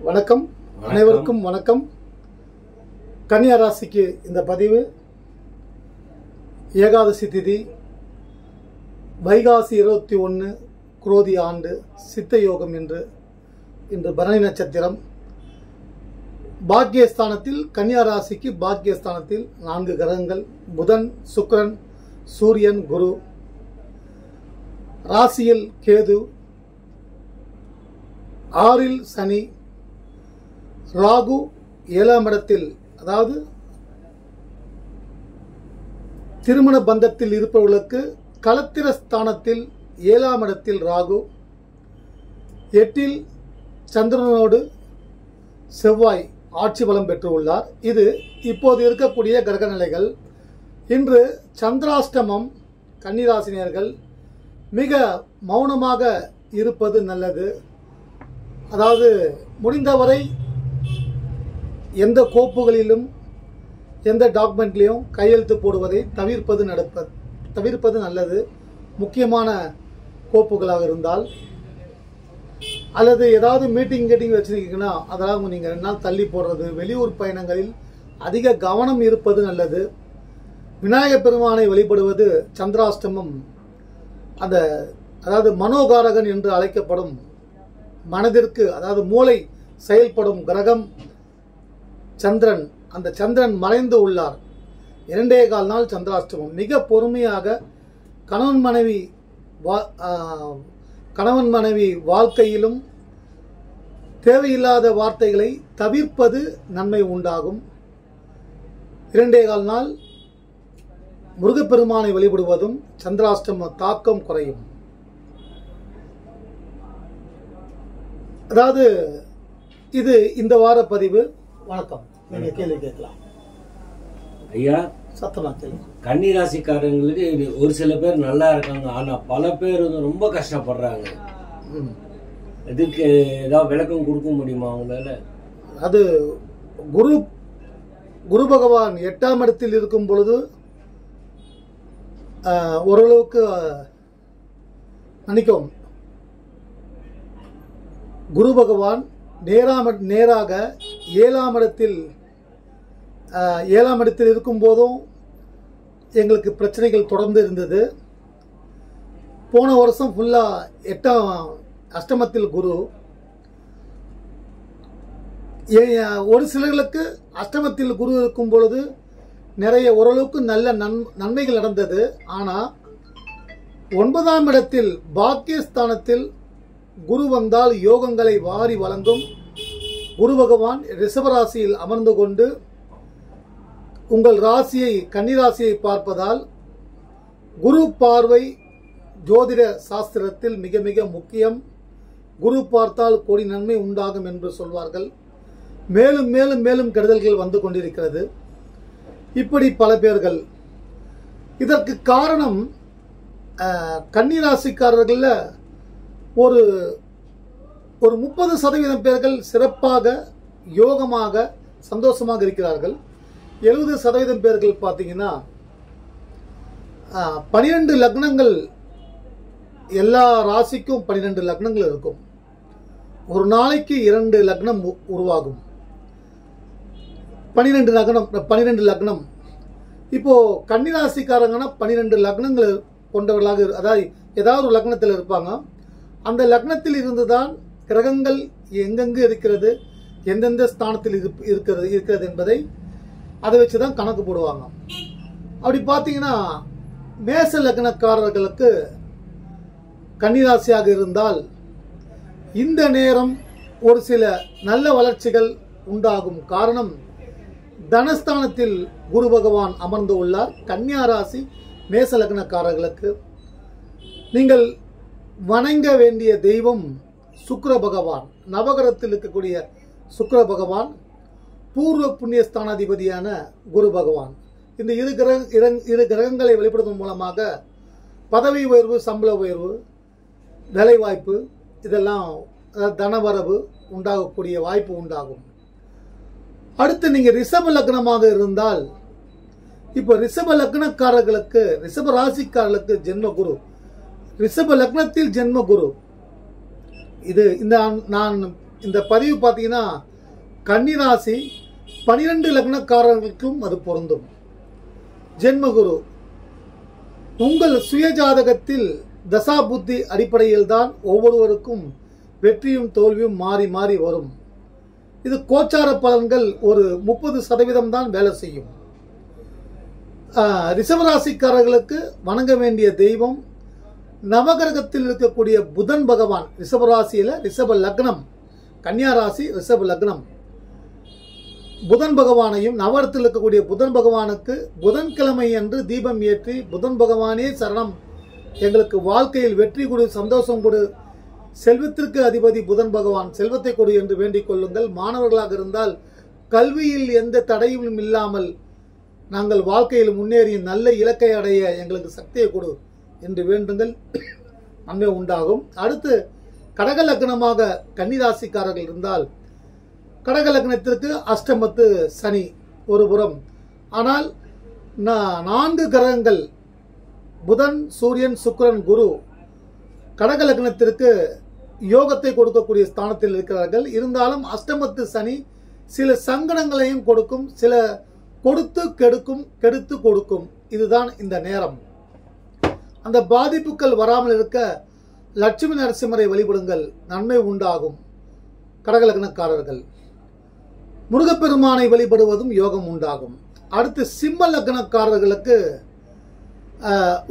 வணக்கம் அனைவருக்கும் வணக்கம். கன்னியா ராசிக்கு இந்த பதிவு ஏகாதசி திதி வைகாசி 21 குரோதி ஆண்டு சித்த யோகம் என்று இன்று பரணி நட்சத்திரம். பாக்கியஸ்தானத்தில் கன்னியா ராசிக்கு பாக்கியஸ்தானத்தில் 4 கிரகங்கள் புதன், சுக்கிரன், சூரியன், குரு. ராசியில் கேது, 6ல் சனி, ராகு 7ஆம் இடத்தில், அதாவது திருமண பந்தத்தில் இருப்பவர்களுக்கு களத்திர ஸ்தானத்தில் 7ஆம் இடத்தில் ராகு, 8ல் சந்திரனோடு செவ்வாய் ஆட்சி பலம் பெற்றுள்ளார். இது இப்போது இருக்கக்கூடிய கிரக நிலைகள். இன்று சந்திராஷ்டமம். கன்னிராசினியர்கள் மிக மௌனமாக இருப்பது நல்லது. அதாவது முடிந்தவரை எந்த கோப்புகளிலும் எந்த டாக்குமெண்ட்லையும் கையெழுத்து போடுவதை தவிர்ப்பது நல்லது. முக்கியமான கோப்புகளாக இருந்தால் அல்லது ஏதாவது மீட்டிங் வச்சுருக்கீங்கன்னா அதெல்லாம் நீங்கள் 2 நாள் தள்ளி போடுறது. வெளியூர் பயணங்களில் அதிக கவனம் இருப்பது நல்லது. விநாயகப் பெருமானை வழிபடுவது சந்திராஷ்டமம். அதாவது மனோகாரகன் என்று அழைக்கப்படும் மனதிற்கு, அதாவது மூளை செயல்படும் கிரகம் சந்திரன். அந்த சந்திரன் மறைந்து உள்ளார். 2.25 நாள் சந்திராஷ்டமம். மிக பொறுமையாக கணவன் மனைவி வாழ்க்கையிலும் தேவையில்லாத வார்த்தைகளை தவிர்ப்பது நன்மை உண்டாகும். 2.25 நாள் முருகப்பெருமானை வழிபடுவதும் சந்திராஷ்டம தாக்கம் குறையும். அதாவது இது இந்த வார பதிவு. வணக்கம். நீங்க கேள்வி கேட்கலாம் ஐயா. சத்தமா கேள்வி. கன்னிராசிக்காரங்களுக்கு ஒரு சில பேர் நல்லா இருக்காங்க, ஆனா பல பேர் ரொம்ப கஷ்டப்படுறாங்க. இதுக்கு ஏதாவது விளக்கம் கொடுக்க முடியுமா அவங்களால? அது குரு பகவான் 8ஆம் இடத்தில் இருக்கும் பொழுது ஓரளவுக்கு மன்னிக்கவும், குரு பகவான் நேராக 7ஆம் இடத்தில் இருக்கும் போதும் எங்களுக்கு பிரச்சனைகள் தொடர்ந்து இருந்தது. போன வருஷம் ஃபுல்லா 8ஆம் அஷ்டமத்தில் குரு. ஒரு சிலர்களுக்கு அஷ்டமத்தில் குரு இருக்கும் பொழுது நிறைய ஓரளவுக்கு நல்ல நன்மைகள் நடந்தது. ஆனா 9ஆம் இடத்தில் பாக்கியஸ்தானத்தில் குரு வந்தால் யோகங்களை வாரி வழங்கும். குரு பகவான் ரிஷபராசியில் அமர்ந்து கொண்டு உங்கள் ராசியை, கன்னிராசியை பார்ப்பதால் குரு பார்வை ஜோதிட சாஸ்திரத்தில் மிக மிக முக்கியம். குரு பார்த்தால் கோடி நன்மை உண்டாகும் என்று சொல்வார்கள். மேலும் மேலும் மேலும் கெடுதல்கள் வந்து கொண்டிருக்கிறது. இப்படி பல பேர்கள். இதற்கு காரணம் கன்னிராசிக்காரர்கள் ஒரு 30% பேர்கள் சிறப்பாக யோகமாக சந்தோஷமாக இருக்கிறார்கள். 70% பேர்கள் பார்த்தீங்கன்னா 12 லக்னங்கள், எல்லா ராசிக்கும் 12 லக்னங்கள் இருக்கும். ஒரு நாளைக்கு 2 லக்னம் உருவாகும். 12 லக்னம். இப்போ கன்னிராசிக்காரங்கன்னா 12 லக்னங்கள் கொண்டவர்களாக, அதாவது ஏதாவது ஒரு லக்னத்தில் இருப்பாங்க. அந்த லக்னத்தில் இருந்துதான் கிரகங்கள் எங்கெங்கு இருக்கிறது, எந்தெந்த ஸ்தானத்தில் இருக்கிறது என்பதை அதை வச்சுதான் கணக்கு போடுவாங்க. அப்படி பார்த்தீங்கன்னா மேச லக்னக்காரர்களுக்கு கன்னிராசியாக இருந்தால் இந்த நேரம் ஒரு சில நல்ல வளர்ச்சிகள் உண்டாகும். காரணம், தனஸ்தானத்தில் குரு பகவான் அமர்ந்து உள்ளார். கன்னியா ராசி மேச லக்னக்காரர்களுக்கு நீங்கள் வணங்க வேண்டிய தெய்வம் சுக்கிர பகவான். நவகிரகத்தில் இருக்கக்கூடிய சுக்கிர பகவான், பூர்வ புண்ணியஸ்தானாதிபதியான குரு பகவான். இந்த இரு கிரகங்களை வெளிப்படுத்தும் மூலமாக பதவி உயர்வு, சம்பள உயர்வு, வேலைவாய்ப்பு, இதெல்லாம் தனவரவு உண்டாகக்கூடிய வாய்ப்பு உண்டாகும். அடுத்து நீங்க ரிஷப லக்னமாக இருந்தால், இப்போ ரிஷப லக்னக்காரர்களுக்கு, ரிஷப ராசிக்காரர்களுக்கு ஜென்ம குரு, ரிஷப லக்னத்தில் ஜென்ம குரு. இது இந்த நான் இந்த பதிவு பார்த்தீங்கன்னா கன்னிராசி 12 லக்னக்காரர்களுக்கும் அது பொருந்தும். ஜென்மகுரு உங்கள் சுயஜாதகத்தில் தசா புத்தி அடிப்படையில் தான் ஒவ்வொருவருக்கும் வெற்றியும் தோல்வியும் மாறி மாறி வரும். இது கோச்சார பலன்கள் ஒரு 30% தான் வேலை செய்யும். ரிஷபராசிக்காரர்களுக்கு வணங்க வேண்டிய தெய்வம் நவகிரகத்தில் இருக்கக்கூடிய புதன் பகவான். ரிஷபராசியில் ரிஷப லக்னம், கன்னியா ராசி ரிஷப லக்னம். புதன் பகவானையும் நவரத்தில் இருக்கக்கூடிய புதன் பகவானுக்கு புதன்கிழமை அன்று தீபம் ஏற்றி புதன் பகவானே சரணம், எங்களுக்கு வாழ்க்கையில் வெற்றி கொடு, சந்தோஷம் கொடு, செல்வத்திற்கு அதிபதி புதன் பகவான் செல்வத்தை கொடு என்று வேண்டிக் கொள்ளுங்கள். மாணவர்களாக இருந்தால் கல்வியில் எந்த தடையும் இல்லாமல் நாங்கள் வாழ்க்கையில் முன்னேறி நல்ல இலக்கை அடைய எங்களுக்கு சக்தியை கொடு என்று வேண்டுங்கள், நன்மை உண்டாகும். அடுத்து கடக லக்னமாக கன்னிராசிக்காரர்கள் இருந்தால் கடக லக்னத்திற்கு அஷ்டமத்து சனி ஒரு புறம். ஆனால் 4 கிரகங்கள் புதன், சூரியன், சுக்கிரன், குரு கடக லக்னத்திற்கு யோகத்தை கொடுக்கக்கூடிய ஸ்தானத்தில் இருக்கிறார்கள். இருந்தாலும் அஷ்டமத்து சனி சில சங்கடங்களையும் கொடுக்கும், சில கொடுத்து கெடுக்கும், கெடுத்து கொடுக்கும். இதுதான் இந்த நேரம். அந்த பாதிப்புகள் வராமல் இருக்க லட்சுமி நரசிம்மரை வழிபடுங்கள், நன்மை உண்டாகும். கடகலக்னக்காரர்கள் முருகப்பெருமானை வழிபடுவதும் யோகம் உண்டாகும். அடுத்து சிம்ம லக்னக்காரர்களுக்கு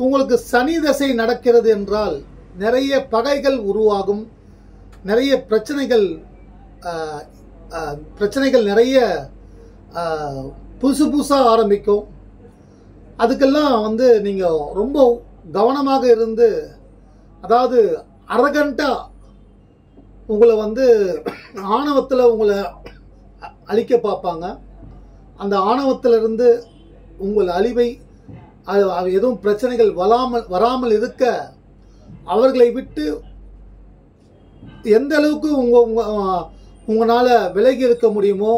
உங்களுக்கு சனி தசை நடக்கிறது என்றால் நிறைய பகைகள் உருவாகும், நிறைய பிரச்சனைகள் நிறைய புதுசு புதுசாக ஆரம்பிக்கும். அதுக்கெல்லாம் நீங்கள் ரொம்ப கவனமாக இருந்து, அதாவது அரகண்டா உங்களை ஆணவத்தில் உங்களை அழிக்க பார்ப்பாங்க. அந்த ஆணவத்திலிருந்து உங்கள் அழிவை, எதுவும் பிரச்சனைகள் வராமல் இருக்க அவர்களை விட்டு எந்த அளவுக்கு உங்களால் விலகி இருக்க முடியுமோ,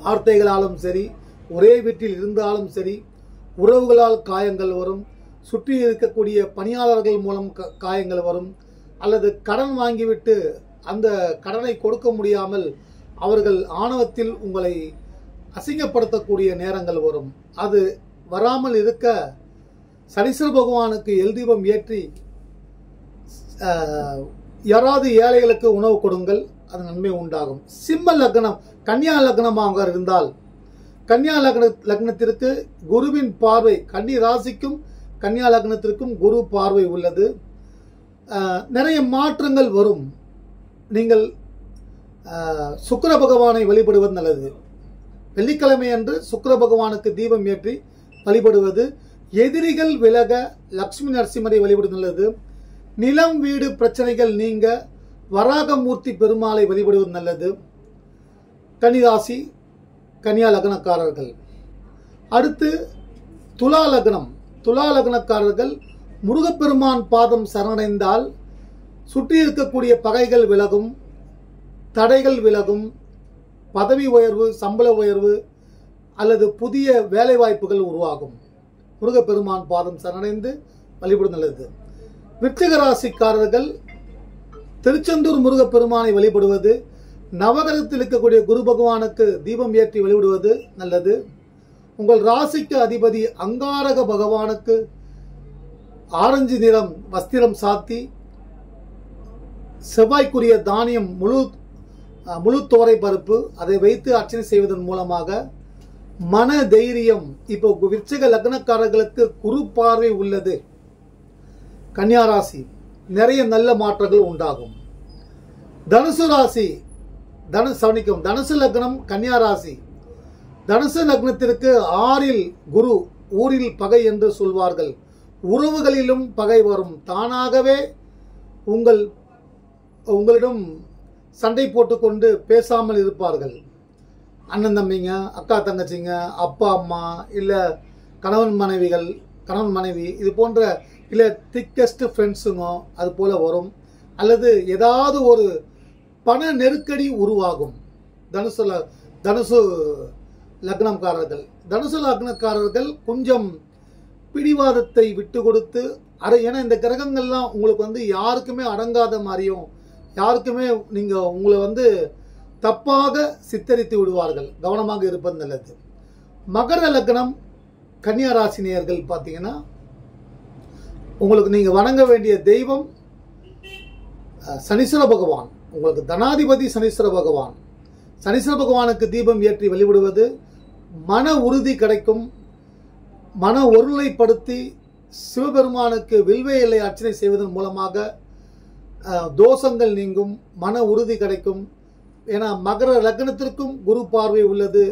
வார்த்தைகளாலும் சரி, ஒரே வீட்டில் இருந்தாலும் சரி, உறவுகளால் காயங்கள் வரும், சுற்றி இருக்கக்கூடிய பணியாளர்கள் மூலம் காயங்கள் வரும், அல்லது கடன் வாங்கிவிட்டு அந்த கடனை கொடுக்க முடியாமல் அவர்கள் ஆணவத்தில் உங்களை அசிங்கப்படுத்தக்கூடிய நேரங்கள் வரும். அது வராமல் இருக்க சனீஸ்வர பகவானுக்கு எல் தீபம் ஏற்றி யாராவது ஏழைகளுக்கு உணவு கொடுங்கள், அது நன்மை உண்டாகும். சிம்ம லக்னம் கன்னியா லக்னமாக இருந்தால் கன்னியா லக்னத்திற்கு குருவின் பார்வை, கன்னி ராசிக்கும் கன்னியா லக்னத்திற்கும் குரு பார்வை உள்ளது. நிறைய மாற்றங்கள் வரும். நீங்கள் சுக்கிர பகவானை வழிபடுவது நல்லது. வெள்ளிக்கிழமை அன்று சுக்கிர பகவானுக்கு தீபம் ஏற்றி வழிபடுவது, எதிரிகள் விலக லட்சுமி நரசிம்மரை வழிபடுவது நல்லது. நிலம் வீடு பிரச்சனைகள் நீங்க வராகமூர்த்தி பெருமாளை வழிபடுவது நல்லது. கன்னிராசி கன்னியா லக்னக்காரர்கள். அடுத்து துலா லக்னம். துலா லக்னக்காரர்கள் முருகப்பெருமான் பாதம் சரணடைந்தால் சுற்றி இருக்கக்கூடிய பகைகள் விலகும், தடைகள் விலகும், பதவி உயர்வு, சம்பள உயர்வு அல்லது புதிய வேலை வாய்ப்புகள் உருவாகும். முருகப்பெருமான் பாதம் சரணடைந்து வழிபடும் நல்லது. விருச்சிக ராசிக்காரர்கள் திருச்செந்தூர் முருகப்பெருமானை வழிபடுவது, நவகிரகத்தில் இருக்கக்கூடிய குரு பகவானுக்கு தீபம் ஏற்றி வழிபடுவது நல்லது. உங்கள் ராசிக்கு அதிபதி அங்காரக பகவானுக்கு ஆரஞ்சு நிறம் வஸ்திரம் சாத்தி, செவ்வாய்க்குரிய தானியம் முழு தோரை பருப்பு அதை வைத்து அர்ச்சனை செய்வதன் மூலமாக மன தைரியம். இப்போ விருச்சிக லக்னக்காரர்களுக்கு குரு பார்வை உள்ளது. கன்னியா ராசி நிறைய நல்ல மாற்றங்கள் உண்டாகும். தனுசு ராசி தனுசு லக்னம் கன்னியா ராசி. தனுசு லக்னத்திற்கு 6ல் குரு, ஊரில் பகை என்று சொல்வார்கள். உறவுகளிலும் பகை வரும். தானாகவே உங்களிடம் சண்டை போட்டுக்கொண்டு பேசாமல் இருப்பார்கள். அண்ணன் தம்பிங்க, அக்கா தங்கச்சிங்க, அப்பா அம்மா, இல்லை கணவன் மனைவி, இது போன்ற இல்லை திக்கஸ்ட் ஃப்ரெண்ட்ஸுங்க அது போல வரும். அல்லது ஏதாவது ஒரு பண நெருக்கடி உருவாகும். தனுசு லக்னக்காரர்கள் கொஞ்சம் பிடிவாதத்தை விட்டு கொடுத்து, ஏன்னா இந்த கிரகங்கள்லாம் உங்களுக்கு யாருக்குமே அடங்காத மாதிரியும் யாருக்குமே நீங்கள் உங்களை வந்து தப்பாக சித்தரித்து விடுவார்கள். கவனமாக இருப்பது நல்லது. மகர லக்னம் கன்னியா ராசி நேயர்கள் பார்த்தீங்கன்னா, உங்களுக்கு நீங்கள் வணங்க வேண்டிய தெய்வம் சனீஸ்வர பகவான். உங்களுக்கு தனாதிபதி சனீஸ்வர பகவான். சனீஸ்வர பகவானுக்கு தீபம் ஏற்றி வழிபடுவது மன உறுதி கிடைக்கும். மன ஒருநிலைப்படுத்தி சிவபெருமானுக்கு வில்வ இலை அர்ச்சனை செய்வதன் மூலமாக தோஷங்கள் நீங்கும், மன உறுதி கிடைக்கும். ஏன்னா மகர லக்னத்திற்கும் குரு பார்வை உள்ளது,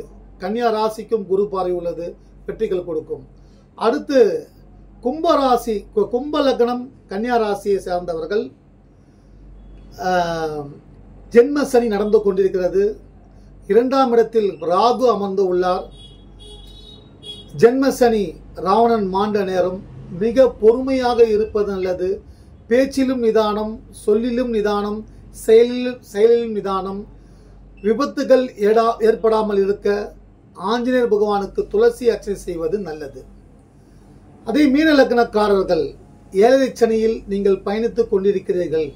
கன்னியா ராசிக்கும் குரு பார்வை உள்ளது, வெற்றிகள் கொடுக்கும். அடுத்து கும்பராசி, கும்ப லக்னம் கன்னியா ராசியை சேர்ந்தவர்கள் ஜென்ம சனி நடந்து கொண்டிருக்கிறது. 2ஆம் இடத்தில் ராகு அமர்ந்து உள்ளார். ஜென்ம சனி ராவணன் மாண்ட நேரம். மிக பொறுமையாக இருப்பது நல்லது. பேச்சிலும் நிதானம், சொல்லிலும் நிதானம், செயலிலும் நிதானம். விபத்துகள் ஏற்படாமல் இருக்க ஆஞ்சநேயர் பகவானுக்கு துளசி அர்ச்சனை செய்வது நல்லது. அதே மீன லக்னக்காரர்கள் 7 சனியில் நீங்கள் பயணித்துக் கொண்டிருக்கிறீர்கள்.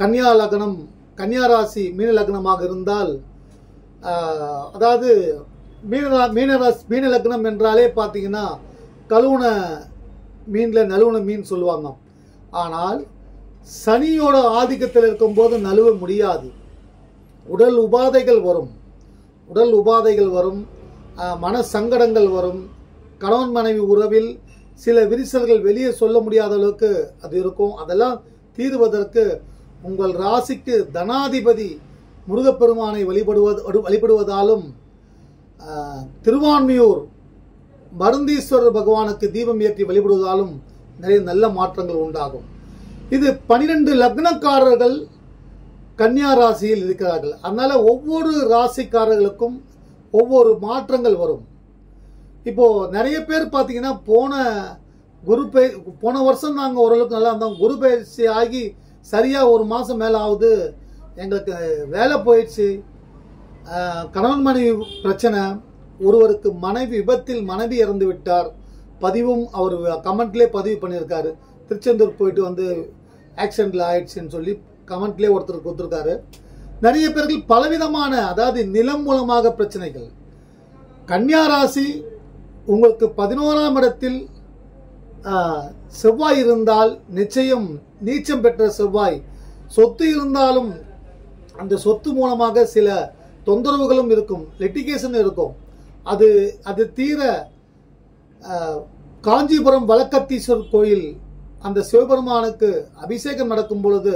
கன்னியா லக்னம், கன்னியா ராசி மீன லக்னமாக இருந்தால், அதாவது மீன லக்னம் என்றாலே பார்த்தீங்கன்னா கழுவுன மீனில் நழுவுன மீன் சொல்லுவாங்க. ஆனால் சனியோட ஆதிக்கத்தில் இருக்கும்போது நழுவ முடியாது. உடல் உபாதைகள் வரும், மன சங்கடங்கள் வரும். கணவன் மனைவி உறவில் சில விரிசல்கள் வெளியே சொல்ல முடியாத அளவுக்கு அது இருக்கும். அதெல்லாம் தீர்வதற்கு உங்கள் ராசிக்கு தனாதிபதி முருகப்பெருமானை வழிபடுவதாலும் திருவான்மியூர் மருந்தீஸ்வரர் பகவானுக்கு தீபம் ஏற்றி வழிபடுவதாலும் நிறைய நல்ல மாற்றங்கள் உண்டாகும். இது 12 லக்னக்காரர்கள் கன்னியா ராசியில் இருக்கிறார்கள். அதனால ஒவ்வொரு ராசிக்காரர்களுக்கும் ஒவ்வொரு மாற்றங்கள் வரும். இப்போ நிறைய பேர் பார்த்தீங்கன்னா போன வருஷம் நாங்கள் ஓரளவுக்கு நல்லா இருந்தோம். குரு பயிற்சி ஆகி சரியா 1 மாசம் மேல ஆகுது, எங்களுக்கு வேலை போயிடுச்சு, கணவன் மனைவி பிரச்சனை, ஒருவருக்கு விபத்தில் மனைவி இறந்து விட்டார். பதிவும் அவர் கமெண்ட்லேயே பதிவு பண்ணியிருக்காரு. திருச்செந்தூர் போயிட்டு வந்து ஆக்சிடென்ட்ல ஆயிடுச்சுன்னு சொல்லி கமெண்ட்லேயே ஒருத்தர் கொடுத்துருக்காரு. நிறைய பேர்கள் பலவிதமான, அதாவது நிலம் மூலமாக பிரச்சனைகள். கன்னியா ராசி உங்களுக்கு 11ஆம் இடத்தில் செவ்வாய் இருந்தால் நிச்சயம் நீச்சம் பெற்ற செவ்வாய், சொத்து இருந்தாலும் அந்த சொத்து மூலமாக சில தொந்தரவுகளும் இருக்கும், லிட்டிகேஷன் இருக்கும். அது தீர காஞ்சிபுரம் வழக்கத்தீஸ்வரர் கோயில் அந்த சிவபெருமானுக்கு அபிஷேகம் நடக்கும் பொழுது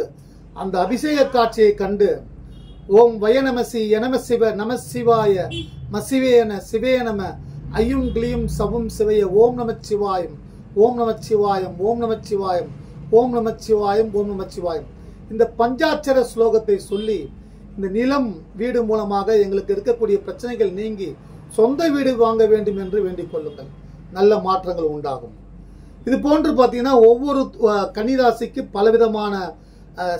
அந்த அபிஷேக காட்சியை கண்டு ஓம் வயநமசி எனம சிவ நம சிவாய மசிவேன சிவே நம ஐயும் கிளியும் சவும் சிவைய ஓம் நமச்சிவாயம் ஓம் நமச்சிவாயம் ஓம் நமச்சிவாயம் ஓம் நமச்சிவாயம் ஓம் நமச்சிவாயம். இந்த பஞ்சாட்சர ஸ்லோகத்தை சொல்லி இந்த நிலம் வீடு மூலமாக எங்களுக்கு இருக்கக்கூடிய பிரச்சனைகள் நீங்கி சொந்த வீடு வாங்க வேண்டும் என்று வேண்டிக் கொள்ளுங்கள். நல்ல மாற்றங்கள் உண்டாகும். இது போன்று பார்த்தீங்கன்னா ஒவ்வொரு கன்னிராசிக்கு பலவிதமான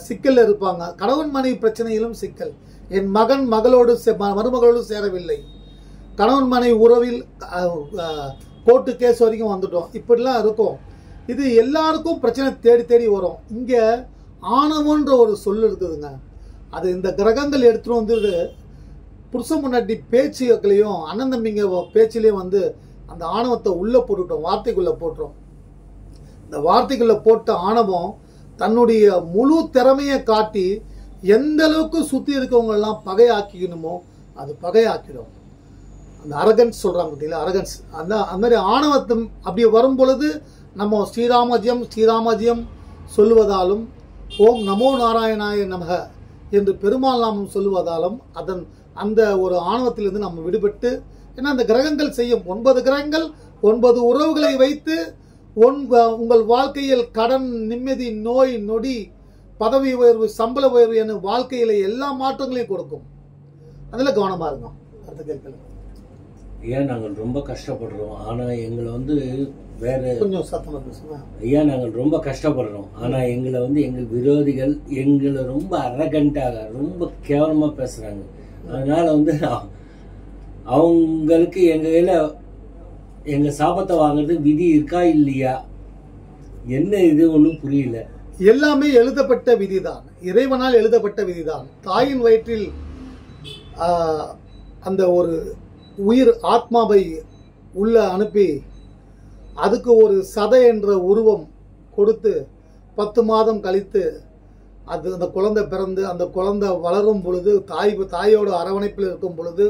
சிக்கல் இருப்பாங்க. கணவன் மனைவி பிரச்சனையிலும் சிக்கல். என் மகன் மருமகளோடு சேரவில்லை, கணவன் மனைவி உறவில் கோர்ட்டு கேஸ் வரைக்கும் வந்துட்டோம், இப்படிலாம் இருக்கும். இது எல்லாருக்கும் பிரச்சனை தேடி தேடி வரும். இங்க ஆணவன்ற ஒரு சொல் இருக்குதுங்க. அது இந்த கிரகங்கள் எடுத்துட்டு வந்து புருஷன் முன்னாடி பேச்சுகளையும் அண்ணன் தம்பிங்க பேச்சிலையும் வந்து அந்த ஆணவத்தை உள்ள போட்டுட்டோம், வார்த்தைக்குள்ள போட்டுரும். இந்த வார்த்தைக்குள்ள போட்ட ஆணவம் தன்னுடைய முழு திறமையை காட்டி எந்த அளவுக்கு சுத்தி இருக்கவங்க எல்லாம் பகையாக்கிக்கணுமோ அது பகையாக்கிடும். அந்த அரகன்ஸ் சொல்றாங்க பார்த்தீங்களா, அரகன்ஸ். அந்த மாதிரி ஆணவத்தம் அப்படி வரும் பொழுது நம்ம ஸ்ரீராமஜியம் சொல்லுவதாலும் ஓம் நமோ நாராயணாய நமக என்று பெருமாள் நாமம் சொல்லுவதாலும் அந்த ஒரு ஆணவத்திலிருந்து நம்ம விடுபட்டு, ஏன்னா அந்த கிரகங்கள் செய்யும் 9 கிரகங்கள் 9 உறவுகளை வைத்து உங்கள் வாழ்க்கையில் கடன், நிம்மதி, நோய் நொடி, பதவி உயர்வு, சம்பள உயர்வு என வாழ்க்கையில எல்லா மாற்றங்களையும் கொடுக்கும். அதுல கவனமா இருக்கும். அடுத்த கேள்வி. ஏன் நாங்கள் ரொம்ப கஷ்டப்படுறோம், ஆனா எங்களை வந்து வேற கொஞ்சம் சத்தமா பேசுங்க. ஐயா, நாங்கள் ரொம்ப கஷ்டப்படுறோம், ஆனா எங்களை வந்து எங்கள் விரோதிகள் எங்களை ரொம்ப அரகண்டாக ரொம்ப கேவலமா பேசுறாங்க. அதனால வந்து அவங்களுக்கு எங்க கையில எங்க சாபத்தை வாங்குறது விதி இருக்கா இல்லையா, என்ன இது ஒன்றும் புரியல. எல்லாமே எழுதப்பட்ட விதிதான். இறைவனால் எழுதப்பட்ட விதிதான். தாயின் வயிற்றில் அந்த ஒரு உயிர் ஆத்மாவை உள்ள அனுப்பி அதுக்கு ஒரு சதை என்ற உருவம் கொடுத்து 10 மாதம் கழித்து அது அந்த குழந்தை பிறந்து அந்த குழந்தை வளரும் பொழுது தாயோட அரவணைப்பில் இருக்கும் பொழுது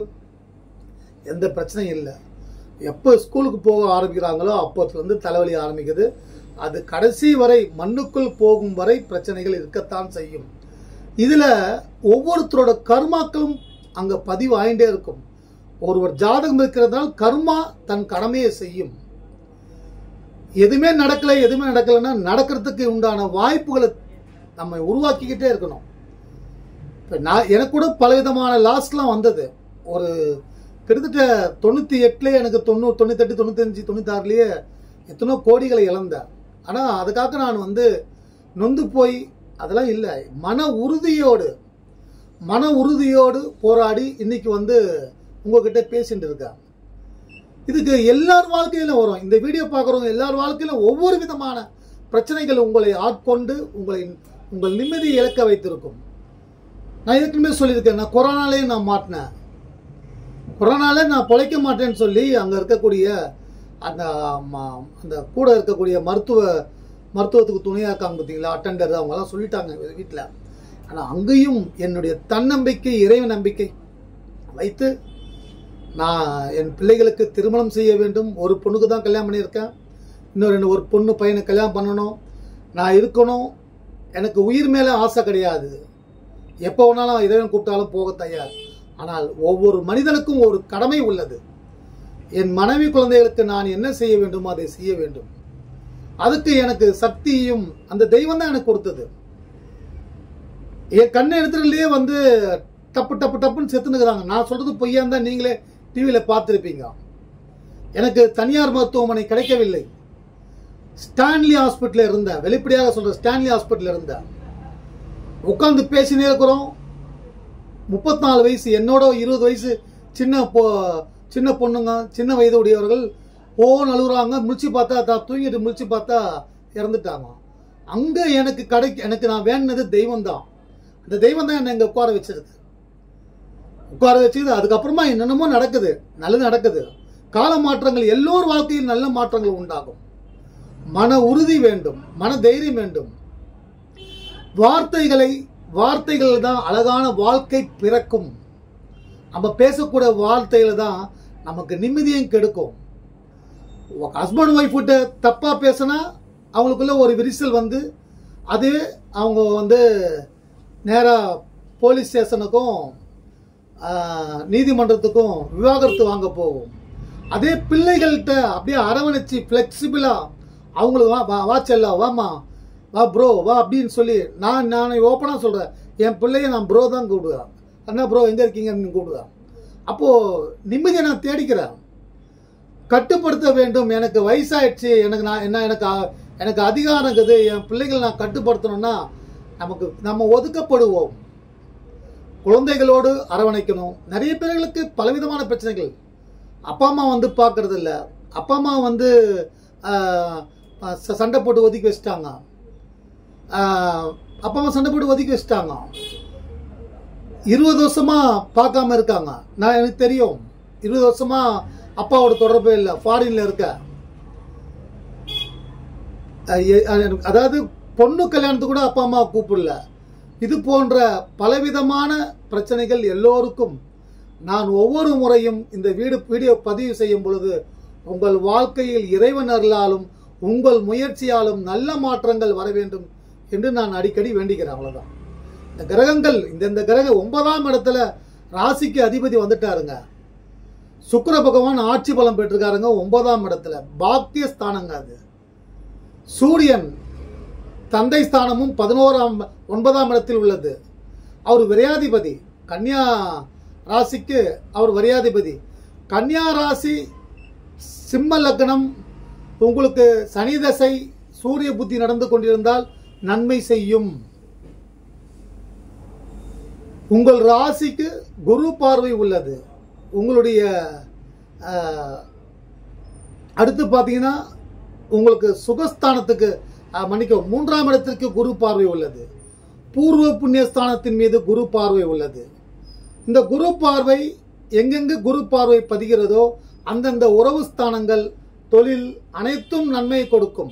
எந்த பிரச்சனையும் இல்லை. எப்போ ஸ்கூலுக்கு போக ஆரம்பிக்கிறாங்களோ அப்போதுலேருந்து தலைவலி ஆரம்பிக்குது. அது கடைசி வரை மண்ணுக்குள் போகும் வரை பிரச்சனைகள் இருக்கத்தான் செய்யும். இதில் ஒவ்வொருத்தரோட கர்மாக்களும் அங்கே பதிவாயிண்டே இருக்கும். ஒருவர் ஜாதகம் இருக்கிறதுனால கர்மா தன் கடமையை செய்யும். எதுவுமே நடக்கலைன்னா நடக்கிறதுக்கு உண்டான வாய்ப்புகளை நம்ம உருவாக்கிக்கிட்டே இருக்கணும். இப்போ எனக்கு கூட பலவிதமான லாஸ்லாம் வந்தது. ஒரு கிட்டத்தட்ட 98 எனக்கு 98, 95, 96 எத்தனோ கோடிகளை இழந்தேன். ஆனால் அதுக்காக நான் நொந்து போய் அதெல்லாம் இல்லை. மன உறுதியோடு போராடி இன்னைக்கு உங்ககிட்ட பேசிட்டு இருக்கேன். இதுக்கு எல்லார் வாழ்க்கையிலும் வரும். இந்த வீடியோ பார்க்குறவங்க எல்லார் வாழ்க்கையிலும் ஒவ்வொரு விதமான பிரச்சனைகள் உங்களை ஆட்கொண்டு உங்கள் நிம்மதியை இழக்க வைத்திருக்கும். நான் ஏற்கனவே சொல்லியிருக்கேன், நான் கொரோனாலே நான் மாட்டினேன். கொரோனால நான் பிழைக்க மாட்டேன்னு சொல்லி அங்கே இருக்கக்கூடிய அந்த கூட இருக்கக்கூடிய மருத்துவத்துக்கு துணையாக இருக்காங்க பார்த்தீங்களா, அட்டெண்டர், அவங்கெல்லாம் சொல்லிட்டாங்க வீட்டில். ஆனால் அங்கேயும் என்னுடைய தன்னம்பிக்கை, இறைவன் நம்பிக்கை வைத்து நான் என் பிள்ளைகளுக்கு திருமணம் செய்ய வேண்டும். ஒரு பொண்ணுக்கு தான் கல்யாணம் பண்ணியிருக்கேன். இன்னும் ஒரு பொண்ணு பையனை கல்யாணம் பண்ணணும். நான் இருக்கணும். எனக்கு உயிர் மேலே ஆசை கிடையாது. எப்போ வேணாலும் இறைவன் கூப்பிட்டாலும் போக தயார். ஆனால் ஒவ்வொரு மனிதனுக்கும் ஒரு கடமை உள்ளது. என் மனைவி குழந்தைகளுக்கு நான் என்ன செய்ய வேண்டுமோ அதை செய்ய வேண்டும். அதுக்கு எனக்கு சக்தியும் அந்த தெய்வம் தான் எனக்கு கொடுத்தது. என் கண்ணை எடுத்துலேயே டப்புன்னு செத்துனுக்குறாங்க. நான் சொல்றது பொய்யா இருந்தா நீங்களே டிவியில் பார்த்துருப்பீங்க. எனக்கு தனியார் மருத்துவமனை கிடைக்கவில்லை. ஸ்டான்லி ஹாஸ்பிட்டலில் இருந்தேன். வெளிப்படையாக சொல்றேன், ஸ்டான்லி ஹாஸ்பிட்டலில் இருந்தேன். உட்காந்து பேசினே இருக்கிறோம். 34 வயசு, என்னோட 20 வயசு சின்ன பொண்ணுங்க, சின்ன வயது உடையவர்கள் அழுகுறாங்க. முழிச்சு பார்த்தா தூங்கிட்டு முழிச்சு பார்த்தா இறந்துட்டாங்க. அங்கே எனக்கு நான் வேணுனது தெய்வம் தான். அந்த தெய்வம் தான் என்னை இங்கே உட்கார வச்சிருக்கு. அதுக்கப்புறமா என்னென்னமோ நடக்குது, நல்லது நடக்குது. கால மாற்றங்கள், எல்லோர் வாழ்க்கையில் நல்ல மாற்றங்கள் உண்டாகும். மன உறுதி வேண்டும், மன தைரியம் வேண்டும். வார்த்தைகள் தான் அழகான வாழ்க்கை பிறக்கும். நம்ம பேசக்கூடிய வார்த்தைகள் தான் நமக்கு நிம்மதியும் கெடுக்கும். ஹஸ்பண்ட் ஒய்ஃப் கிட்ட தப்பா பேசினா அவங்களுக்குள்ள ஒரு விரிசல் அது அவங்க நேரா போலீஸ் ஸ்டேஷனுக்கும் நீதிமன்றத்துக்கும் விவாகரத்து வாங்க போகும். அதே பிள்ளைகள்கிட்ட அப்படியே அரவணைச்சு பிளெக்சிபிளா அவங்களுக்கு வா செல்லா, வாமா, வா ப்ரோ, வா அப்படின்னு சொல்லி நான் ஓப்பனா சொல்றேன். என் பிள்ளைய நான் ப்ரோ தான் கூப்பிடுவேன். அண்ணா ப்ரோ எங்க இருக்கீங்கன்னு கூப்பிடுவேன். அப்போ நிம்மதியை நான் தேடிக்கிறேன். கட்டுப்படுத்த வேண்டும். எனக்கு வயசாயிடுச்சு, எனக்கு அதிகாரம் இருக்குது, என் பிள்ளைகளை நான் கட்டுப்படுத்தணும்னா நம்ம ஒதுக்கப்படுவோம். குழந்தைகளோடு அரவணைக்கணும். நிறைய பேர்களுக்கு பலவிதமான பிரச்சனைகள். அப்பா அம்மா பார்க்கறது இல்லை. அப்பா அம்மா சண்டை போட்டு ஒதுக்கி வச்சுட்டாங்க. அப்பா அம்மா சண்டை போட்டு ஒதுக்கி வச்சுட்டாங்க. 20 வருஷமா பார்க்காம இருக்காங்க. எனக்கு தெரியும். 20 வருஷமா அப்பாவோட தொடர்பே இல்லை, ஃபாரின்ல இருக்க. அதாவது பொண்ணு கல்யாணத்துக்கு கூட அப்பா அம்மா கூப்பிடல. இது போன்ற பலவிதமான பிரச்சனைகள் எல்லோருக்கும் நான் ஒவ்வொரு முறையும் இந்த வீடியோ பதிவு செய்யும் பொழுது உங்கள் வாழ்க்கையில் இறைவன் அருளாலும் உங்கள் முயற்சியாலும் நல்ல மாற்றங்கள் வர வேண்டும் என்று நான் அடிக்கடி வேண்டிக்கிறேன். அவ்வளவுதான். இந்த கிரகங்கள், இந்த கிரகம் 9ஆம் இடத்துல ராசிக்கு அதிபதி வந்துட்டாருங்க. சுக்கிர பகவான் ஆட்சி பலம் பெற்றிருக்காருங்க 9ஆம் இடத்துல. பாக்கிய ஸ்தானங்க அது. சூரியன் தந்தை ஸ்தானமும் 9ஆம் இடத்தில் உள்ளது. அவர் விரையாதிபதி. கன்னியா ராசிக்கு அவர் விரையாதிபதி. கன்னியா ராசி, சிம்ம லக்னம். உங்களுக்கு சனி தசை, சூரிய புத்தி நடந்து கொண்டிருந்தால் நன்மை செய்யும். உங்கள் ராசிக்கு குரு பார்வை உள்ளது. உங்களுடைய அடுத்து பார்த்தீங்கன்னா உங்களுக்கு சுகஸ்தானத்துக்கு 3ஆம் இடத்திற்கு குரு பார்வை உள்ளது. பூர்வ புண்ணியஸ்தானத்தின் மீது குரு பார்வை உள்ளது. இந்த குரு பார்வை எங்கெங்கு குரு பார்வை பதிகிறதோ அந்தந்த உறவு ஸ்தானங்கள், தொழில் அனைத்தும் நன்மை கொடுக்கும்.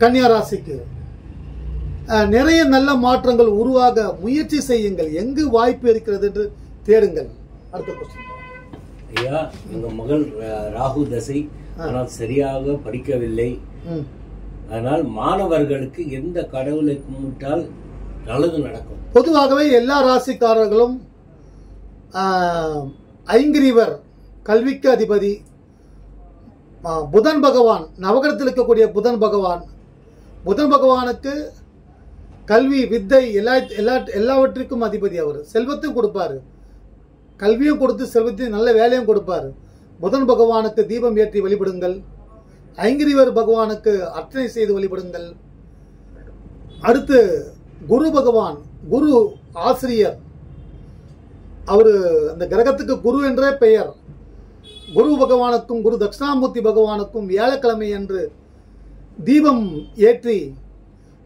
கன்னியா ராசிக்கு நிறைய நல்ல மாற்றங்கள் உருவாக முயற்சி செய்யுங்கள். எங்கு வாய்ப்பு இருக்கிறது என்று தேடுங்கள். அடுத்த கொஸ்டின். ஐயா, எங்க மகள் ராகு தசை, ஆனால் சரியாக படிக்கவில்லை. அதனால் மாணவர்களுக்கு எந்த கடவுளை கும்பிட்டால் நல்லது நடக்கும்? பொதுவாகவே எல்லா ராசிக்காரர்களும் ஐங்கிரீவர் கல்விக்கு அதிபதி புதன் பகவான், நவகிரகத்தில் இருக்கக்கூடிய புதன் பகவானுக்கு கல்வி, வித்தை எல்லாவற்றிற்கும் அதிபதி. அவர் செல்வத்தையும் கொடுப்பாரு, கல்வியும் கொடுத்து செல்வத்தையும் நல்ல வேலையும் கொடுப்பாரு. புதன் பகவானுக்கு தீபம் ஏற்றி வழிபடுங்கள். ஐங்கிரீவர் பகவானுக்கு அர்ச்சனை செய்து வழிபடுங்கள். அடுத்து குரு பகவான், குரு ஆசிரியர், அவரு அந்த கிரகத்துக்கு குரு என்றே பெயர். குரு பகவானுக்கும் குரு தட்சிணாமூர்த்தி பகவானுக்கும் வியாழக்கிழமை என்று தீபம் ஏற்றி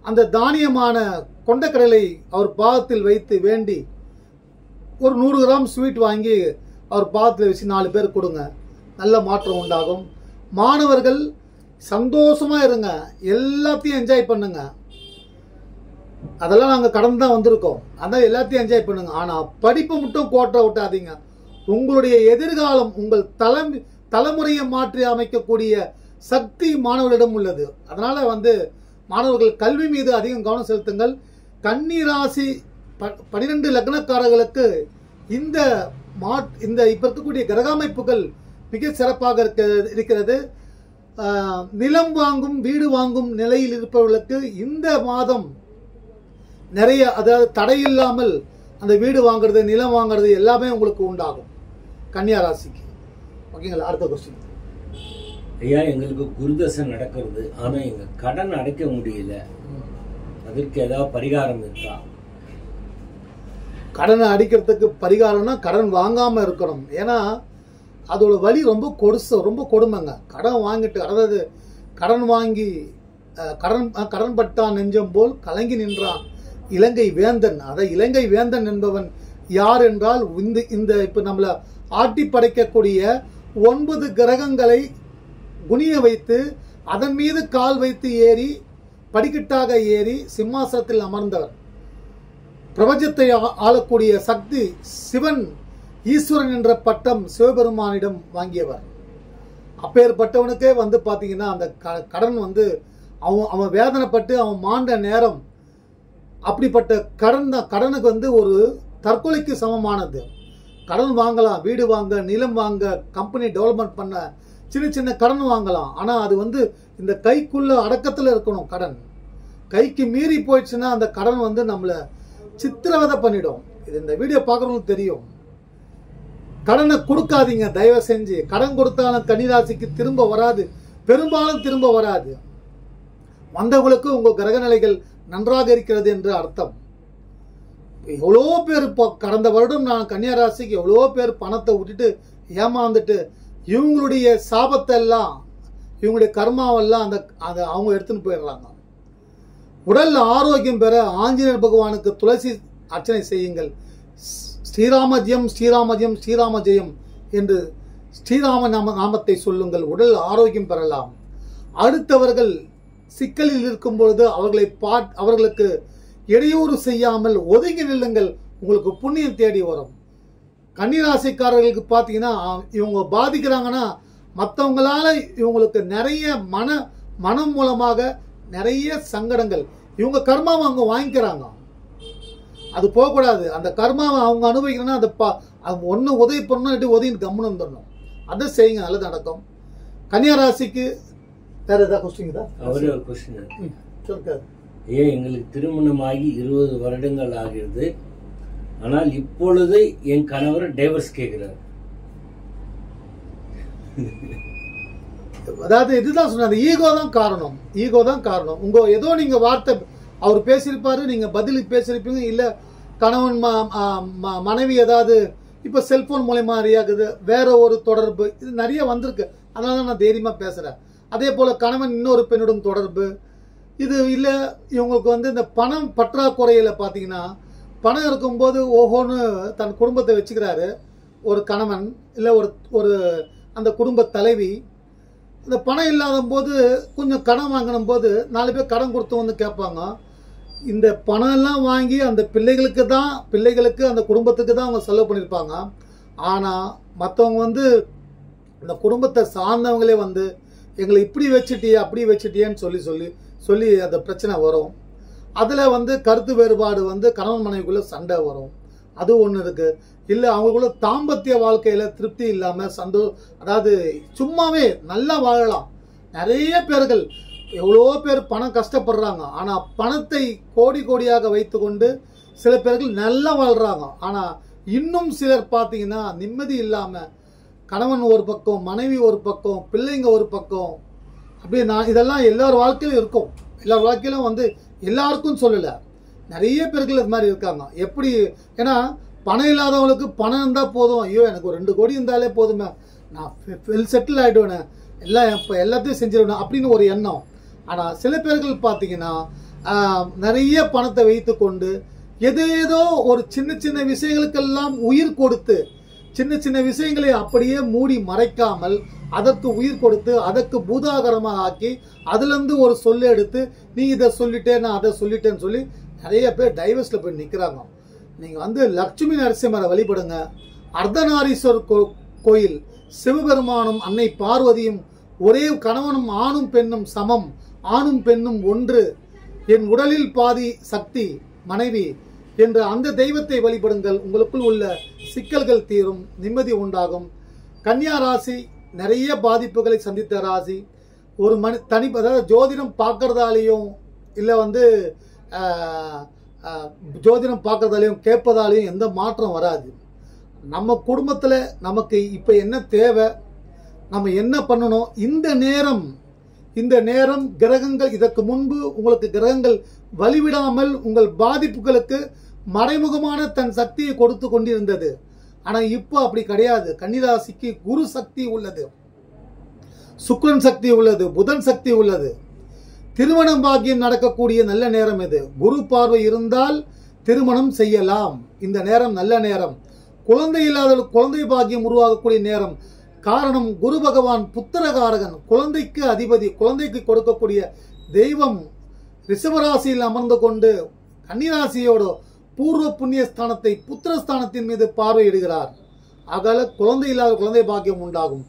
அந்த தானியமான கொண்டக்கடலை அவர் பாதத்தில் வைத்து வேண்டி ஒரு 100 கிராம் ஸ்வீட் வாங்கி அவர் பாதத்தில் வச்சு 4 பேர் கொடுங்க. நல்ல மாற்றம் உண்டாகும். மாணவர்கள் சந்தோஷமா இருங்க, எல்லாத்தையும் என்ஜாய் பண்ணுங்க. அதெல்லாம் நாங்கள் கடந்து தான் வந்திருக்கோம். அதான் எல்லாத்தையும் என்ஜாய் பண்ணுங்க. ஆனால் படிப்பை மட்டும் கோட்டை விட்டாதீங்க. உங்களுடைய எதிர்காலம், உங்கள் தலைமுறையை மாற்றி அமைக்கக்கூடிய சக்தி மாணவர்களிடம் உள்ளது. அதனால மாணவர்கள் கல்வி மீது அதிகம் கவனம் செலுத்துங்கள். கன்னி ராசி 12 லக்னக்காரர்களுக்கு இந்த இப்ப இருக்கக்கூடிய கிரக அமைப்புகள் மிக சிறப்பாக இருக்கிறது. நிலம் வாங்கும், வீடு வாங்கும் நிலையில் இருப்பவர்களுக்கு இந்த மாதம் நிறைய, அதாவது தடையில்லாமல் அந்த வீடு வாங்குறது, நிலம் வாங்குறது எல்லாமே உங்களுக்கு உண்டாகும் கன்னியா ராசிக்கு. ஓகேங்களா? அடுத்த கொஸ்டின். ஐயா, எங்களுக்கு குருதசை நடக்கிறது, ஆனா எங்க கடன் அடைக்க முடியல. அதற்கு ஏதாவது பரிகாரம் இருக்கா? கடனை அடிக்கிறதுக்கு பரிகாரம்னா கடன் வாங்காம இருக்கணும். ஏன்னா அதோட வலி ரொம்ப கொடுமைங்க. கடன் வாங்கிட்டு, அதாவது கடன் வாங்கி கடன் பட்டான் நெஞ்சம் போல் கலங்கி நின்றான் இலங்கை வேந்தன். இலங்கை வேந்தன் என்பவன் யார் என்றால், இந்த இப்ப நம்மள ஆட்டி படைக்கக்கூடிய 9 கிரகங்களை குனிய வைத்து அதன் மீது கால் வைத்து ஏறி படிக்கட்டாக ஏறி சிம்மாசனத்தில் அமர்ந்தவர், பிரபஞ்சத்தை ஆளக்கூடிய சக்தி சிவன், ஈஸ்வரன் என்ற பட்டம் சிவபெருமானிடம் வாங்கியவர். அப்பேற்பட்டவனுக்கே பாத்தீங்கன்னா அந்த கடன் அவன் வேதனைப்பட்டு அவன் மாண்ட நேரம் அப்படிப்பட்ட கடனுக்கு ஒரு தற்கொலைக்கு சமமானது. கடன் வாங்கலாம், வீடு வாங்க, நிலம் வாங்க, கம்பெனி டெவலப்மெண்ட் பண்ண சின்ன சின்ன கடன் வாங்கலாம். ஆனா அது இந்த கைக்குள்ள அடக்கத்துல இருக்கணும். கடன் கைக்கு மீறி போயிடுச்சுன்னா அந்த கடன் நம்மள சித்திரவதை பண்ணிடும். இது இந்த வீடியோ பார்க்கறவங்களுக்கு தெரியும். கடனை கொடுக்காதீங்க தயவு செஞ்சு. கடன் கொடுத்தாலும் கன்னிராசிக்கு திரும்ப வராது, பெரும்பாலும் திரும்ப வராது. வந்தவங்களுக்கு உங்க கிரக நிலைகள் நன்றாக இருக்கிறது என்று அர்த்தம். எவ்வளோ பேர் கடந்த வருடம் நான் கன்னியா ராசிக்கு எவ்வளோ பேர் பணத்தை விட்டுட்டு ஏமாந்துட்டு இவங்களுடைய சாபத்தை எல்லாம், இவங்களுடைய கர்மாவெல்லாம் அவங்க எடுத்துன்னு போயிடுறாங்க. உடல் ஆரோக்கியம் பெற ஆஞ்சநேயர் பகவானுக்கு துளசி அர்ச்சனை செய்யுங்கள். ஸ்ரீராமஜெயம் ஸ்ரீராமஜெயம் ஸ்ரீராம ஜெயம் என்று ஸ்ரீராம நாமத்தை சொல்லுங்கள். உடல் ஆரோக்கியம் பெறலாம். அடுத்தவர்கள் சிக்கலில் இருக்கும் பொழுது அவர்களுக்கு இடையூறு செய்யாமல் ஒதுங்கி நில்லுங்கள். உங்களுக்கு புண்ணியம் தேடி வரும். கன்னிராசிக்காரர்களுக்கு பார்த்தீங்கன்னா, இவங்க பாதிக்கிறாங்கன்னா மற்றவங்களால இவங்களுக்கு நிறைய மனம் மூலமாக நிறைய சங்கடங்கள், இவங்க கர்மாவை அவங்க வாங்கிக்கிறாங்க. அது போகக்கூடாது. அந்த கர்மாவை அவங்க அனுபவிக்கணும்னா அவங்க ஒன்று உதவி பண்ணணும், உதவி கம்முன்னு வந்துடணும். அதை செய்யுங்க, நல்லது நடக்கும். கன்னியா ராசிக்கு வேற ஏதாவது கொஸ்டின் தான்? அவரே ஒரு கொஸ்டின் சொல்றாரு. ஏன் எங்களுக்கு திருமணமாகி 20 வருடங்கள் ஆகிறது, ஆனால் இப்பொழுது என் கணவர் டைவர்ஸ் கேட்கிறார். அதாவது இதுதான் சொன்னாரு, ஈகோ தான் காரணம். ஈகோ தான் காரணம். உங்க ஏதோ நீங்க வார்த்தை அவர் பேசியிருப்பாரு, நீங்க பதில் பேசியிருப்பீங்க. இல்ல கணவன் மனைவி ஏதாவது இப்ப செல்போன் மூலமா அறியாக்குது, வேற ஒரு தொடர்பு, இது நிறைய வந்திருக்கு. அதனால நான் தைரியமா பேசுறேன். அதே போல கணவன் இன்னொரு பெண்ணுடன் தொடர்பு, இது இல்லை இவங்களுக்கு வந்து இந்த பணம் பற்றாக்குறையில் பார்த்தீங்கன்னா பணம் இருக்கும்போது ஓஹோன்னு தன் குடும்பத்தை வச்சுக்கிறாரு ஒரு கணவன் இல்லை ஒரு அந்த குடும்ப தலைவி. இந்த பணம் இல்லாத போது கொஞ்சம் கடன் வாங்கணும் போது 4 பேர் கடன் கொடுத்து வந்து கேட்பாங்க. இந்த பணம் எல்லாம் வாங்கி அந்த பிள்ளைகளுக்கு அந்த குடும்பத்துக்கு தான் அவங்க செலவு பண்ணியிருப்பாங்க. ஆனால் மற்றவங்க வந்து இந்த குடும்பத்தை சார்ந்தவங்களே வந்து எங்களை இப்படி வச்சுட்டியே அப்படி வச்சுட்டியேன்னு சொல்லி அந்த பிரச்சனை வரும். அதில் வந்து கருத்து வேறுபாடு வந்து கணவன் மனைவிக்குள்ளே சண்டை வரும். அது ஒன்று இருக்குது. இல்லை அவங்களுக்குள்ள தாம்பத்திய வாழ்க்கையில் திருப்தி இல்லாமல் அதாவது சும்மாவே நல்லா வாழலாம். நிறைய பேர்கள் எவ்வளோ பேர் பணம் கஷ்டப்படுறாங்க. ஆனால் பணத்தை கோடியாக வைத்துக்கொண்டு சில பேர்கள் நல்லா வாழ்கிறாங்க. ஆனால் இன்னும் சிலர் பார்த்தீங்கன்னா நிம்மதி இல்லாமல் கணவன் ஒரு பக்கம், மனைவி ஒரு பக்கம், பிள்ளைங்க ஒரு பக்கம், அப்படியே இதெல்லாம் எல்லார் வாழ்க்கையிலும் இருக்கும். எல்லார் வாழ்க்கையிலும் வந்து எல்லாருக்கும் சொல்லலை, நிறைய பேர்கள் இது மாதிரி இருக்காங்க. எப்படி? ஏன்னா பணம் இல்லாதவங்களுக்கு பணம் இருந்தால் போதும், ஐயோ எனக்கு ஒரு 2 கோடி இருந்தாலே போதுமே, நான் வெல் செட்டில் ஆகிடுவேனே, எல்லாத்தையும் செஞ்சிடுவேன் அப்படின்னு ஒரு எண்ணம். ஆனால் சில பேர்கள் பார்த்தீங்கன்னா நிறைய பணத்தை வைத்து கொண்டு ஏதேதோ ஒரு சின்ன விஷயங்களுக்கெல்லாம் உயிர் கொடுத்து சின்ன விஷயங்களை அப்படியே மூடி மறைக்காமல் அதற்கு உயிர் கொடுத்து அதற்கு பூதாகரமாக ஆக்கி அதுலேருந்து ஒரு சொல்ல எடுத்து நீ இதை சொல்லிட்டேன் நான் அதை சொல்லிட்டேன்னு சொல்லி நிறைய பேர் டைவர்ஸில் போய் நிற்கிறாங்க. நீங்கள் வந்து லட்சுமி நரசிம்மரை வழிபடுங்க. அர்த்தநாரீஸ்வரர் கோயில், சிவபெருமானும் அன்னை பார்வதியும் ஒரே கணவனும் ஆணும் பெண்ணும் சமம், ஆணும் பெண்ணும் ஒன்று, என் உடலில் பாதி சக்தி மனைவி என்ற அந்த தெய்வத்தை வழிபடுங்கள். உங்களுக்குள் உள்ள சிக்கல்கள் தீரும், நிம்மதி உண்டாகும். கன்னியா ராசி நிறைய பாதிப்புகளை சந்தித்த ராசி. ஒரு அதாவது ஜோதிடம் பார்க்கறதாலையும் இல்லை வந்து ஜோதிடம் பார்க்கறதாலையும் கேட்பதாலையும் எந்த மாற்றம் வராது. நம்ம குடும்பத்தில் நமக்கு இப்போ என்ன தேவை, நம்ம என்ன பண்ணணும், இந்த நேரம் கிரகங்கள் இதற்கு முன்பு உங்களுக்கு கிரகங்கள் வழிவிடாமல் உங்கள் பாதிப்புகளுக்கு மறைமுகமான தன் சக்தியை கொடுத்து கொண்டிருந்தது. ஆனால் இப்போ அப்படி கிடையாது. கன்னிராசிக்கு குரு சக்தி உள்ளது, சுக்கிரன் சக்தி உள்ளது, புதன் சக்தி உள்ளது. திருமணம் பாக்கியம் நடக்கக்கூடிய நல்ல நேரம் இது. குரு பார்வை இருந்தால் திருமணம் செய்யலாம். இந்த நேரம் நல்ல நேரம். குழந்தை இல்லாத குழந்தை பாக்கியம் உருவாகக்கூடிய நேரம். காரணம் குரு பகவான் புத்திரகாரகன், குழந்தைக்கு அதிபதி, குழந்தைக்கு கொடுக்கக்கூடிய தெய்வம் ரிஷபராசியில் அமர்ந்து கொண்டு கன்னிராசியோட பூர்வ புண்ணிய ஸ்தானத்தை புத்திரஸ்தானத்தின் மீது பார்வையிடுகிறார். ஆகல குழந்தை இல்லாத குழந்தை பாக்கியம் உண்டாகும்.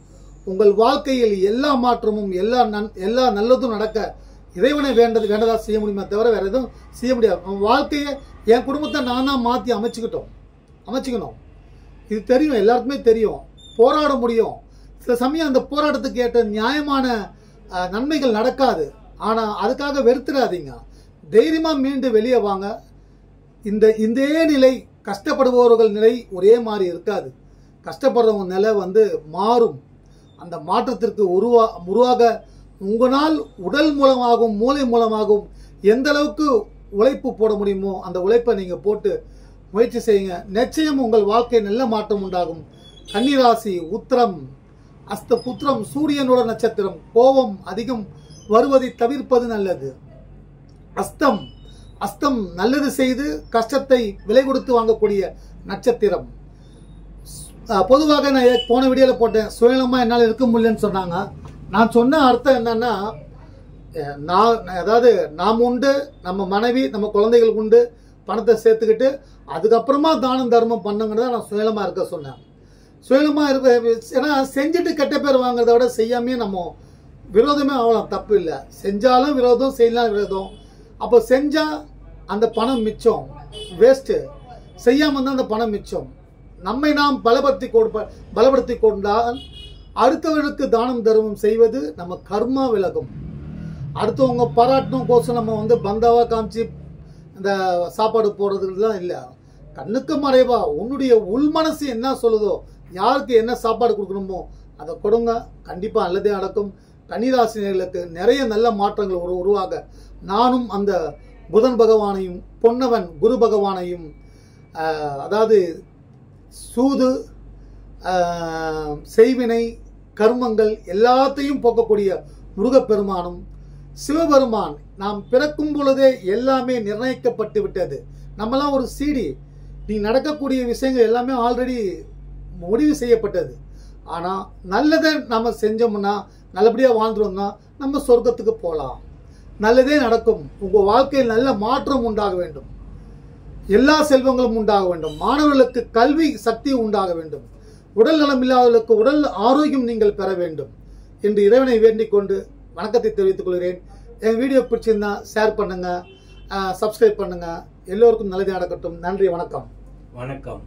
உங்கள் வாழ்க்கையில் எல்லா மாற்றமும் எல்லா நல்லதும் நடக்க இறைவனை வேண்டதா செய்ய முடியுமே தவிர வேற எதுவும் செய்ய முடியாது. வாழ்க்கையை என் குடும்பத்தை நானா மாற்றி அமைச்சுக்கணும். இது தெரியும், எல்லாருக்குமே தெரியும். போராட முடியும். சில சமயம் அந்த போராட்டத்துக்கு ஏற்ற நியாயமான நன்மைகள் நடக்காது. ஆனால் அதுக்காக வெறுத்துடாதீங்க. தைரியமா மீண்டு வெளியே வாங்க. இந்த நிலை கஷ்டப்படுபவர்கள் நிலை ஒரே மாதிரி இருக்காது. கஷ்டப்படுறவங்க நிலை வந்து மாறும். அந்த மாற்றத்திற்கு உருவாக உங்களால் உடல் மூலமாகவும் மூளை மூலமாகவும் எந்த அளவுக்கு உழைப்பு போட முடியுமோ அந்த உழைப்பை நீங்க போட்டு முயற்சி செய்யுங்க. நிச்சயம் உங்கள் வாழ்க்கை நல்ல மாற்றம் உண்டாகும். கன்னிராசி உத்திரம் அஸ்த புத்திரம் சூரியனோட நட்சத்திரம். கோபம் அதிகம் வருவதை தவிர்ப்பது நல்லது. அஸ்தம் நல்லது செய்து கஷ்டத்தை விலை கொடுத்து வாங்கக்கூடிய நட்சத்திரம். பொதுவாக நான் போன வீடியோல போட்டேன், சுயநலமா என்னால் இருக்க முடியலன்னு சொன்னாங்க. நான் சொன்ன அர்த்தம் என்னன்னா, அதாவது நாம் உண்டு, நம்ம மனைவி, நம்ம குழந்தைகள் உண்டு, பணத்தை சேர்த்துக்கிட்டு அதுக்கப்புறமா தானம் தர்மம் பண்ணுங்கிறத நான் சுயநலமா இருக்க சொன்னேன். சுயநலமா இருக்க, ஏன்னா செஞ்சுட்டு கெட்ட பேர் வாங்குறத விட செய்யாமே நம்ம விரோதமே ஆகலாம், தப்பு இல்லை. செஞ்சாலும் விரோதம், செய்யலாம் விரோதம். அப்போ செஞ்சா அந்த பணம் மிச்சம், வேஸ்ட். செய்யாம இருந்தால் அந்த பணம் மிச்சம். நம்மை நாம் பலப்படுத்தி கொண்டால் அடுத்தவர்களுக்கு தானம் தர்மம் செய்வது நம்ம கர்மா விலகும். அடுத்தவங்க பாராட்டணும் கோசம் நம்ம வந்து பந்தாவா காமிச்சு இந்த சாப்பாடு போடுறதுலாம் இல்லை. கண்ணுக்கு மறைவா உன்னுடைய உள் மனசு என்ன சொல்லுதோ, யாருக்கு என்ன சாப்பாடு கொடுக்கணுமோ அதை கொடுங்க. கண்டிப்பா நல்லதே நடக்கும். கன்னிராசினர்களுக்கு நிறைய நல்ல மாற்றங்கள் உருவாக நானும் அந்த புதன் பகவானையும் பொன்னவன் குரு பகவானையும், அதாவது சூது, செய்வினை, கர்மங்கள் எல்லாத்தையும் போக்கக்கூடிய முருகப்பெருமானும், சிவபெருமான் நாம் பிறக்கும் பொழுதே எல்லாமே நிர்ணயிக்கப்பட்டு விட்டது. நம்மலாம் ஒரு சீடி. நீ நடக்கக்கூடிய விஷயங்கள் எல்லாமே ஆல்ரெடி முடிவு செய்யப்பட்டது. ஆனால் நல்லதை நம்ம செஞ்சோம்னா, நல்லபடியாக வாழ்ந்துருவோம்னா நம்ம சொர்க்கத்துக்கு போகலாம். நல்லதே நடக்கும். உங்கள் வாழ்க்கையில் நல்ல மாற்றம் உண்டாக வேண்டும். எல்லா செல்வங்களும் உண்டாக வேண்டும். மாணவர்களுக்கு கல்வி சக்தி உண்டாக வேண்டும். உடல் நலம் இல்லாதவர்களுக்கு உடல் ஆரோக்கியம் நீங்கள் பெற வேண்டும் என்று இறைவனை வேண்டிக் கொண்டு வணக்கத்தை தெரிவித்துக் கொள்கிறேன். என் வீடியோ பிடிச்சிருந்தா ஷேர் பண்ணுங்க, சப்ஸ்கிரைப் பண்ணுங்க. எல்லோருக்கும் நல்லதே நடக்கட்டும். நன்றி, வணக்கம். வணக்கம்.